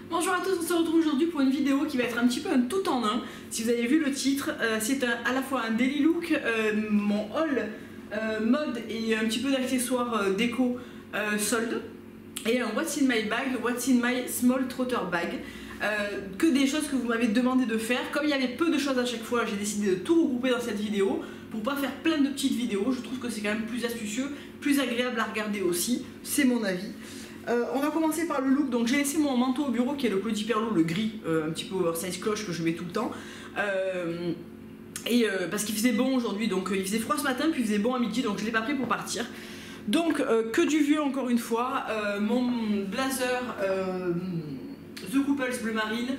Bonjour à tous, on se retrouve aujourd'hui pour une vidéo qui va être un petit peu un tout en un. Si vous avez vu le titre, c'est à la fois un daily look, mon haul mode et un petit peu d'accessoires déco solde, et un what's in my bag, what's in my small trotter bag. Que des choses que vous m'avez demandé de faire. Comme il y avait peu de choses à chaque fois, j'ai décidé de tout regrouper dans cette vidéo pour pas faire plein de petites vidéos. Je trouve que c'est quand même plus astucieux, plus agréable à regarder aussi, c'est mon avis. On va commencer par le look. Donc j'ai laissé mon manteau au bureau qui est le Claudie Pierlot, le gris, un petit peu oversize cloche que je mets tout le temps. Parce qu'il faisait bon aujourd'hui, donc il faisait froid ce matin, puis il faisait bon à midi, donc je l'ai pas pris pour partir. Donc que du vieux encore une fois, mon blazer The Couples bleu marine,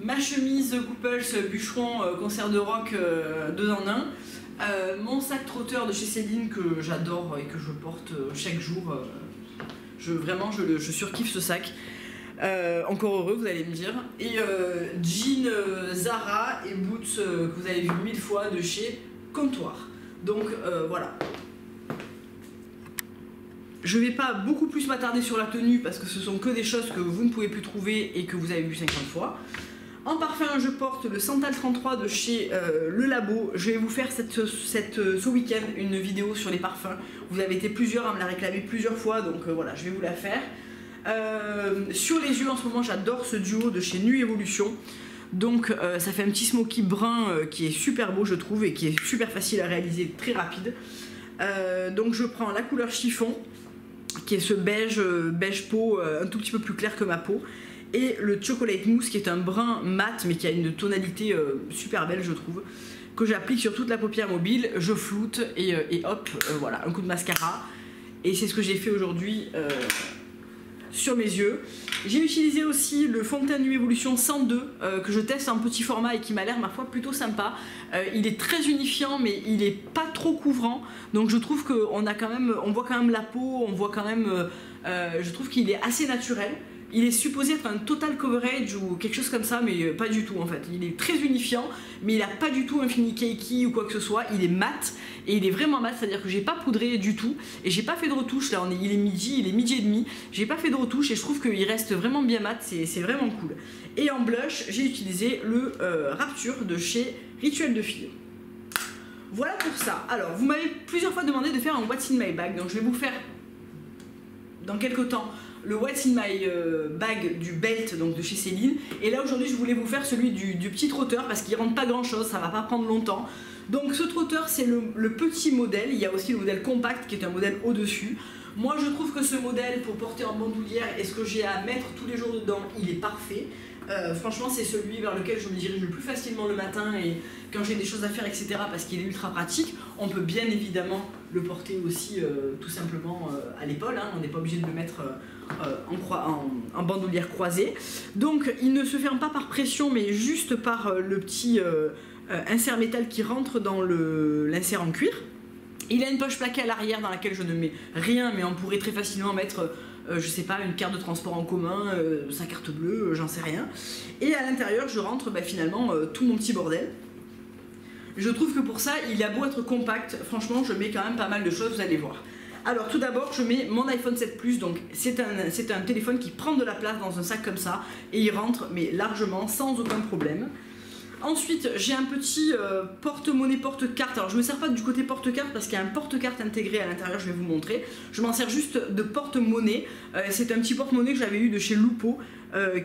ma chemise The Couples bûcheron concert de rock 2 en 1, mon sac trotteur de chez Céline que j'adore et que je porte chaque jour. Vraiment, je surkiffe ce sac. Encore heureux, vous allez me dire. Et jean Zara et boots que vous avez vu 1000 fois de chez Comptoir. Donc voilà. Je vais pas beaucoup plus m'attarder sur la tenue parce que ce sont que des choses que vous ne pouvez plus trouver et que vous avez vu 50 fois. En parfum, je porte le Santal 33 de chez Le Labo. Je vais vous faire ce week-end une vidéo sur les parfums. Vous avez été plusieurs à me la réclamer plusieurs fois, donc voilà, je vais vous la faire. Sur les yeux, en ce moment, j'adore ce duo de chez Nu Evolution. Donc ça fait un petit smoky brun qui est super beau, je trouve, et qui est super facile à réaliser, très rapide. Donc je prends la couleur chiffon, qui est ce beige peau un tout petit peu plus clair que ma peau, et le Chocolate Mousse qui est un brun mat mais qui a une tonalité super belle, je trouve, que j'applique sur toute la paupière mobile. Je floute et hop, voilà, un coup de mascara, et c'est ce que j'ai fait aujourd'hui sur mes yeux. J'ai utilisé aussi le fond de teint Nu Evolution 102 que je teste en petit format et qui m'a l'air ma foi plutôt sympa. Il est très unifiant mais il est pas trop couvrant, donc je trouve qu'on voit quand même la peau, on voit quand même, je trouve qu'il est assez naturel. Il est supposé être un total coverage ou quelque chose comme ça, mais pas du tout en fait. Il est très unifiant, mais il n'a pas du tout un fini cakey ou quoi que ce soit. Il est mat, et il est vraiment mat, c'est-à-dire que j'ai pas poudré du tout, et j'ai pas fait de retouche. Là il est midi et demi, j'ai pas fait de retouche, et je trouve qu'il reste vraiment bien mat, c'est vraiment cool. Et en blush, j'ai utilisé le Rapture de chez Rituel de Fille. Voilà pour ça. Alors, vous m'avez plusieurs fois demandé de faire un What's in my bag, donc je vais vous faire dans quelques temps le What's in my bag du belt, donc de chez Céline. Et là aujourd'hui je voulais vous faire celui du petit trotteur parce qu'il rentre pas grand chose, ça va pas prendre longtemps. Donc ce trotteur c'est le petit modèle. Il y a aussi le modèle compact qui est un modèle au dessus. Moi je trouve que ce modèle pour porter en bandoulière et ce que j'ai à mettre tous les jours dedans, il est parfait. Franchement c'est celui vers lequel je me dirige le plus facilement le matin et quand j'ai des choses à faire, etc., parce qu'il est ultra pratique. On peut bien évidemment le porter aussi tout simplement à l'épaule, hein. On n'est pas obligé de le mettre en bandoulière croisée. Donc il ne se ferme pas par pression mais juste par le petit insert métal qui rentre dans l'insert en cuir. Il a une poche plaquée à l'arrière dans laquelle je ne mets rien, mais on pourrait très facilement mettre je sais pas, une carte de transport en commun, sa carte bleue, j'en sais rien. Et à l'intérieur je rentre finalement tout mon petit bordel. Je trouve que pour ça il a beau être compact, franchement je mets quand même pas mal de choses, vous allez voir. Alors tout d'abord je mets mon iPhone 7 Plus, donc c'est un téléphone qui prend de la place dans un sac comme ça et il rentre mais largement sans aucun problème. Ensuite j'ai un petit porte-monnaie porte-carte. Alors je me sers pas du côté porte-carte parce qu'il y a un porte-carte intégré à l'intérieur, je vais vous montrer. Je m'en sers juste de porte-monnaie. C'est un petit porte-monnaie que j'avais eu de chez Lupo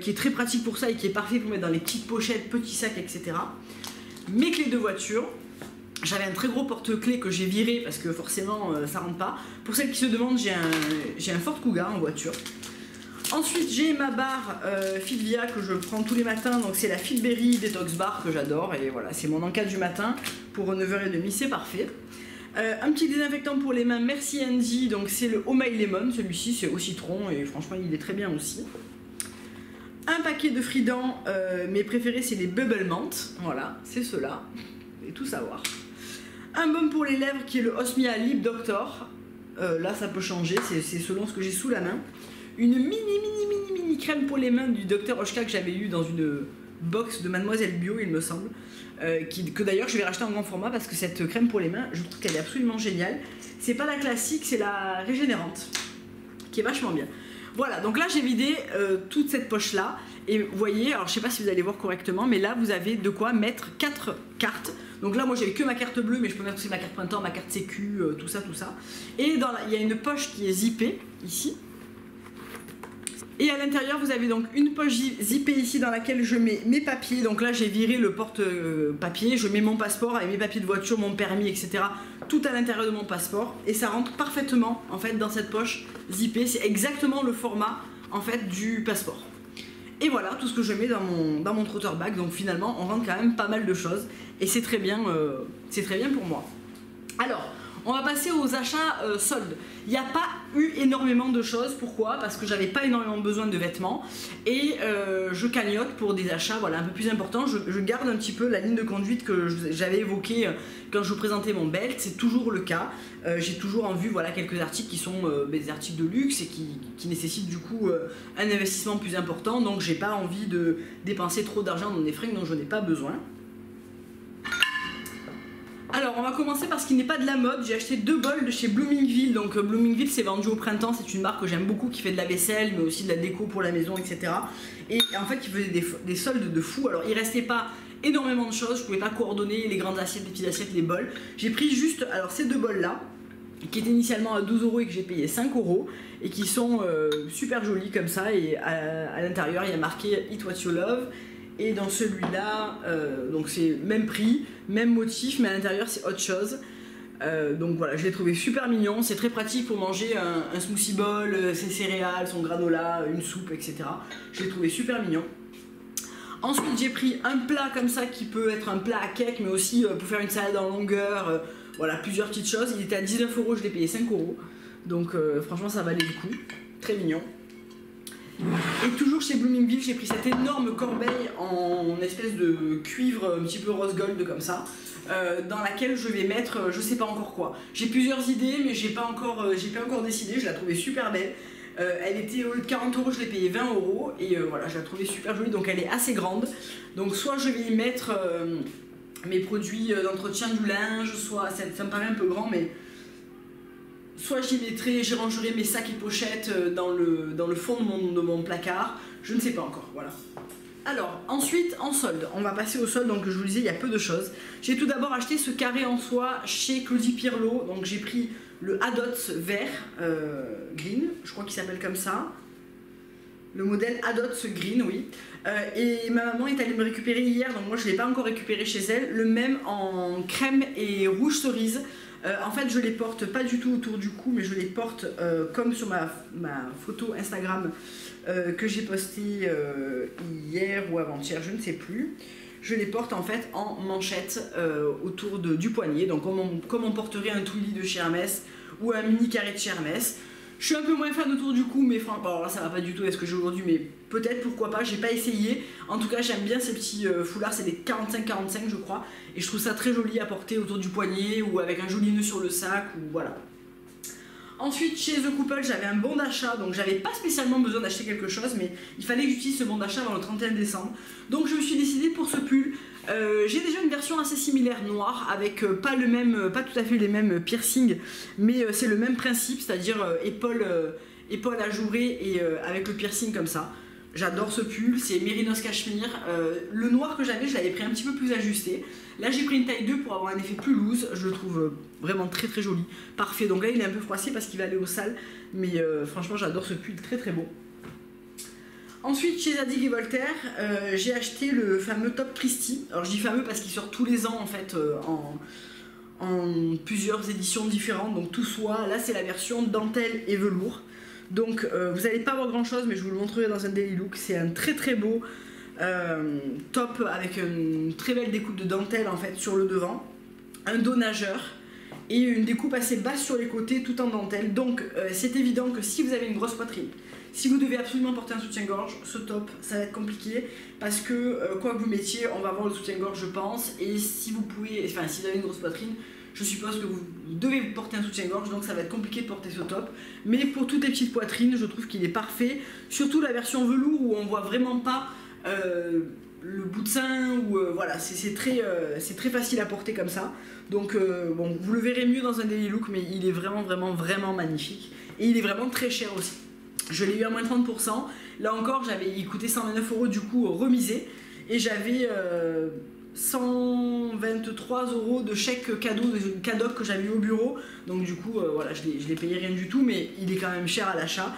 qui est très pratique pour ça et qui est parfait pour mettre dans les petites pochettes, petits sacs, etc. Mes clés de voiture. J'avais un très gros porte-clés que j'ai viré parce que forcément ça rentre pas. Pour celles qui se demandent, j'ai un Ford Kuga en voiture. Ensuite j'ai ma barre Fitvia que je prends tous les matins, donc c'est la Fitberry Detox Bar que j'adore, et voilà, c'est mon encas du matin pour 9h30, c'est parfait. Un petit désinfectant pour les mains, merci Andy, donc c'est le Oh My Lemon, celui-ci c'est au citron et franchement il est très bien aussi. Un paquet de Frident, mes préférés c'est les Bubble Mint, voilà, c'est ceux-là, vous allez tout savoir. Un baume pour les lèvres qui est le Osmia Lip Doctor, là ça peut changer, c'est selon ce que j'ai sous la main. Une mini crème pour les mains du Dr Oshka que j'avais eu dans une box de Mademoiselle Bio il me semble, que d'ailleurs je vais racheter en grand format parce que cette crème pour les mains je trouve qu'elle est absolument géniale. C'est pas la classique, c'est la régénérante qui est vachement bien. Voilà, donc là j'ai vidé toute cette poche là et vous voyez, alors je sais pas si vous allez voir correctement, mais là vous avez de quoi mettre 4 cartes. Donc là moi j'avais que ma carte bleue, mais je peux mettre aussi ma carte printemps, ma carte sécu, tout ça. Et il y a une poche qui est zippée ici. Et à l'intérieur vous avez donc une poche zippée ici dans laquelle je mets mes papiers. Donc là j'ai viré le porte-papier, je mets mon passeport avec mes papiers de voiture, mon permis, etc. Tout à l'intérieur de mon passeport et ça rentre parfaitement en fait dans cette poche zippée. C'est exactement le format en fait du passeport. Et voilà tout ce que je mets dans mon trotter bag. Donc finalement on rentre quand même pas mal de choses et c'est très bien pour moi. Alors on va passer aux achats soldes. Il n'y a pas eu énormément de choses. Pourquoi? Parce que j'avais pas énormément besoin de vêtements et je cagnotte pour des achats voilà, un peu plus importants. Je garde un petit peu la ligne de conduite que j'avais évoquée quand je vous présentais mon belt. C'est toujours le cas. J'ai toujours en vue voilà, quelques articles qui sont des articles de luxe et qui nécessitent du coup un investissement plus important. Donc j'ai pas envie de dépenser trop d'argent dans des fringues dont je n'ai pas besoin. Alors on va commencer par ce qui n'est pas de la mode. J'ai acheté 2 bols de chez Bloomingville. Donc Bloomingville c'est vendu au printemps, c'est une marque que j'aime beaucoup qui fait de la vaisselle mais aussi de la déco pour la maison, etc. Et en fait ils faisaient des soldes de fou. Alors il restait pas énormément de choses, je pouvais pas coordonner les grandes assiettes, les petites assiettes, les bols. J'ai pris juste alors ces 2 bols là qui étaient initialement à 12 € et que j'ai payé 5 € et qui sont super jolis comme ça. Et à l'intérieur il y a marqué Eat What You Love. Et dans celui-là, donc c'est même prix, même motif, mais à l'intérieur c'est autre chose. Donc voilà, je l'ai trouvé super mignon. C'est très pratique pour manger un smoothie bowl, ses céréales, son granola, une soupe, etc. Je l'ai trouvé super mignon. Ensuite, j'ai pris un plat comme ça qui peut être un plat à cake, mais aussi pour faire une salade en longueur. Voilà, plusieurs petites choses. Il était à 19 €, je l'ai payé 5 €. Donc franchement, ça valait le coup. Très mignon. Et toujours chez Bloomingville, j'ai pris cette énorme corbeille en espèce de cuivre un petit peu rose gold comme ça, dans laquelle je vais mettre je sais pas encore quoi. J'ai plusieurs idées mais j'ai pas encore décidé, je la trouvais super belle. Elle était au lieu de 40 €, je l'ai payé 20 € et voilà, je la trouvais super jolie, donc elle est assez grande. Donc soit je vais y mettre mes produits d'entretien du linge, soit ça me paraît un peu grand mais... Soit j'y rangerai mes sacs et pochettes dans le fond de mon placard, je ne sais pas encore, voilà. Alors, ensuite, en solde, on va passer au solde, donc je vous le disais, il y a peu de choses. J'ai tout d'abord acheté ce carré en soie chez Claudie Pierlot, donc j'ai pris le Adots vert, green, je crois qu'il s'appelle comme ça. Le modèle Adots Green, oui. Et ma maman est allée me récupérer hier, donc moi je ne l'ai pas encore récupéré chez elle, le même en crème et rouge cerise. En fait je les porte pas du tout autour du cou mais je les porte comme sur ma photo Instagram que j'ai postée hier ou avant-hier, je ne sais plus. Je les porte en fait en manchette autour du poignet, donc comme on porterait un Twilly de chez Hermès ou un mini carré de chez Hermès. Je suis un peu moins fan autour du cou, mais franchement, alors là ça va pas du tout à ce que j'ai aujourd'hui, mais peut-être, pourquoi pas, j'ai pas essayé. En tout cas, j'aime bien ces petits foulards, c'est des 45-45 je crois, et je trouve ça très joli à porter autour du poignet ou avec un joli nœud sur le sac, ou voilà. Ensuite, chez The Couple, j'avais un bon d'achat, donc j'avais pas spécialement besoin d'acheter quelque chose, mais il fallait que j'utilise ce bon d'achat avant le 31 décembre. Donc je me suis décidée pour ce pull. J'ai déjà une version assez similaire noire avec pas tout à fait les mêmes piercings, mais c'est le même principe, c'est-à-dire épaule ajourée et avec le piercing comme ça. J'adore ce pull, c'est Mérinos Cachemire. Le noir que j'avais, je l'avais pris un petit peu plus ajusté. Là j'ai pris une taille 2 pour avoir un effet plus loose, je le trouve vraiment très très joli, parfait. Donc là il est un peu froissé parce qu'il va aller au sale, mais franchement j'adore ce pull, très très beau. Ensuite chez Zadig et Voltaire, j'ai acheté le fameux Top Christie. Alors je dis fameux parce qu'il sort tous les ans en fait en plusieurs éditions différentes, donc tout soie. Là c'est la version dentelle et velours. Donc vous n'allez pas voir grand chose mais je vous le montrerai dans un daily look. C'est un très très beau top avec une très belle découpe de dentelle en fait sur le devant, un dos nageur et une découpe assez basse sur les côtés tout en dentelle. Donc c'est évident que si vous avez une grosse poitrine, si vous devez absolument porter un soutien-gorge, ce top ça va être compliqué parce que quoi que vous mettiez on va avoir le soutien-gorge je pense, et si vous avez une grosse poitrine, je suppose que vous devez porter un soutien-gorge, donc ça va être compliqué de porter ce top. Mais pour toutes les petites poitrines, je trouve qu'il est parfait. Surtout la version velours où on voit vraiment pas le bout de sein, ou voilà, c'est très facile à porter comme ça. Donc bon, vous le verrez mieux dans un daily look, mais il est vraiment magnifique. Et il est vraiment très cher aussi. Je l'ai eu à moins 30%. Là encore, il coûtait 129 € du coup remisé. Et j'avais 123 € de chèque cadeau, de cadeau que j'avais eu au bureau. Donc du coup, voilà, je l'ai payé rien du tout, mais il est quand même cher à l'achat.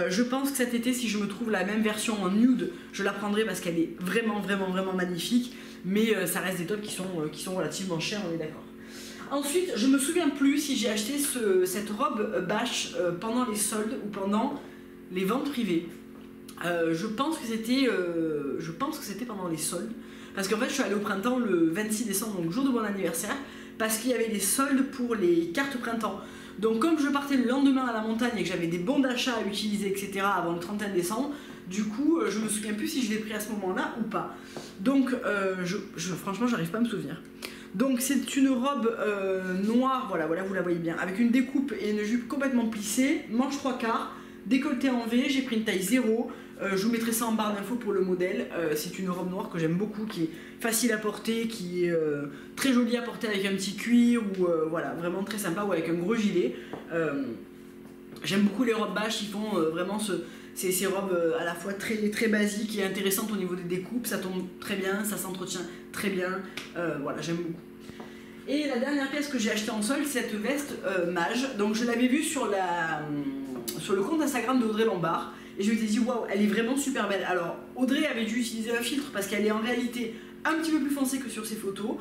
Je pense que cet été, si je me trouve la même version en nude, je la prendrai parce qu'elle est vraiment magnifique. Mais ça reste des tops qui sont relativement chers, on est d'accord. Ensuite, je me souviens plus si j'ai acheté cette robe bâche pendant les soldes ou pendant les ventes privées. Je pense que c'était pendant les soldes. Parce qu'en fait, je suis allée au printemps le 26 décembre, donc jour de mon anniversaire, parce qu'il y avait des soldes pour les cartes printemps. Donc comme je partais le lendemain à la montagne et que j'avais des bons d'achat à utiliser, etc. avant le 31 décembre, du coup, je me souviens plus si je l'ai pris à ce moment-là ou pas. Donc, franchement, j'arrive pas à me souvenir. Donc c'est une robe noire, voilà, vous la voyez bien, avec une découpe et une jupe complètement plissée, manche 3/4, décolleté en V, j'ai pris une taille 0. Je vous mettrai ça en barre d'infos pour le modèle. C'est une robe noire que j'aime beaucoup, qui est facile à porter, qui est très jolie à porter avec un petit cuir ou voilà, vraiment très sympa, ou avec un gros gilet. J'aime beaucoup les robes bâches, ils font vraiment ces robes à la fois très basiques et intéressantes au niveau des découpes. Ça tombe très bien, ça s'entretient très bien. Voilà, j'aime beaucoup. Et la dernière pièce que j'ai achetée en solde, c'est cette veste mage. Donc je l'avais vue sur le compte Instagram d'Audrey Lombard. Et je me suis dit, waouh, elle est vraiment super belle. Alors, Audrey avait dû utiliser un filtre parce qu'elle est en réalité un petit peu plus foncée que sur ses photos.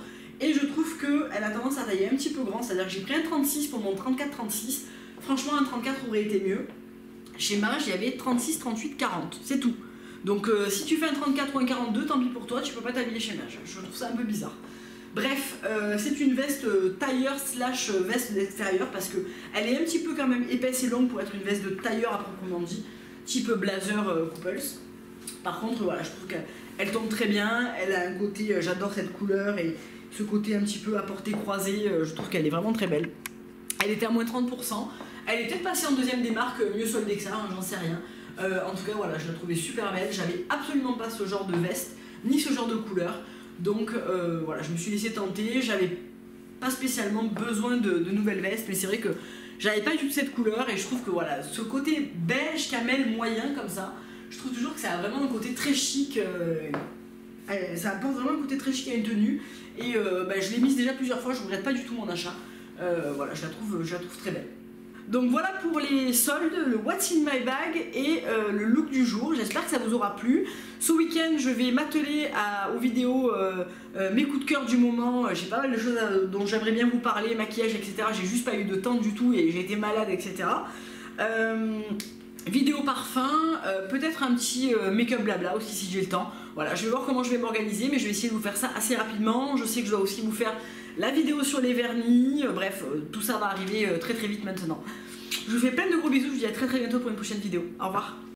Et je trouve qu'elle a tendance à tailler un petit peu grand. C'est-à-dire que j'ai pris un 36 pour mon 34-36. Franchement, un 34 aurait été mieux. Chez Mage, il y avait 36, 38, 40. C'est tout. Donc, si tu fais un 34 ou un 42, tant pis pour toi, tu peux pas t'habiller chez Mage. Je trouve ça un peu bizarre. Bref, c'est une veste tailleur slash veste d'extérieur parce qu'elle est un petit peu quand même épaisse et longue pour être une veste de tailleur à proprement dit. Type blazer couples. Par contre, voilà, je trouve qu'elle tombe très bien. Elle a un côté, j'adore cette couleur et ce côté un petit peu à portée croisée. Je trouve qu'elle est vraiment très belle. Elle était à moins 30%. Elle est peut-être passée en deuxième des marques, mieux soldée que ça, hein, j'en sais rien. En tout cas, voilà, je la trouvais super belle. J'avais absolument pas ce genre de veste, ni ce genre de couleur. Donc voilà, je me suis laissée tenter. J'avais pas spécialement besoin de nouvelles vestes, mais c'est vrai que j'avais pas du tout cette couleur et je trouve que voilà, ce côté beige camel moyen comme ça, je trouve toujours que ça a vraiment un côté très chic. Ça apporte vraiment un côté très chic à une tenue et je l'ai mise déjà plusieurs fois, je regrette pas du tout mon achat. Voilà, je la trouve très belle. Donc voilà pour les soldes, le What's in my bag et le look du jour. J'espère que ça vous aura plu. Ce week-end, je vais m'atteler aux vidéos, mes coups de cœur du moment. J'ai pas mal de choses dont j'aimerais bien vous parler, maquillage, etc. J'ai juste pas eu de temps du tout et j'ai été malade, etc. Vidéo parfum, peut-être un petit make-up blabla aussi si j'ai le temps. Voilà, je vais voir comment je vais m'organiser, mais je vais essayer de vous faire ça assez rapidement. Je sais que je dois aussi vous faire la vidéo sur les vernis, bref, tout ça va arriver très vite maintenant. Je vous fais plein de gros bisous, je vous dis à très bientôt pour une prochaine vidéo. Au revoir.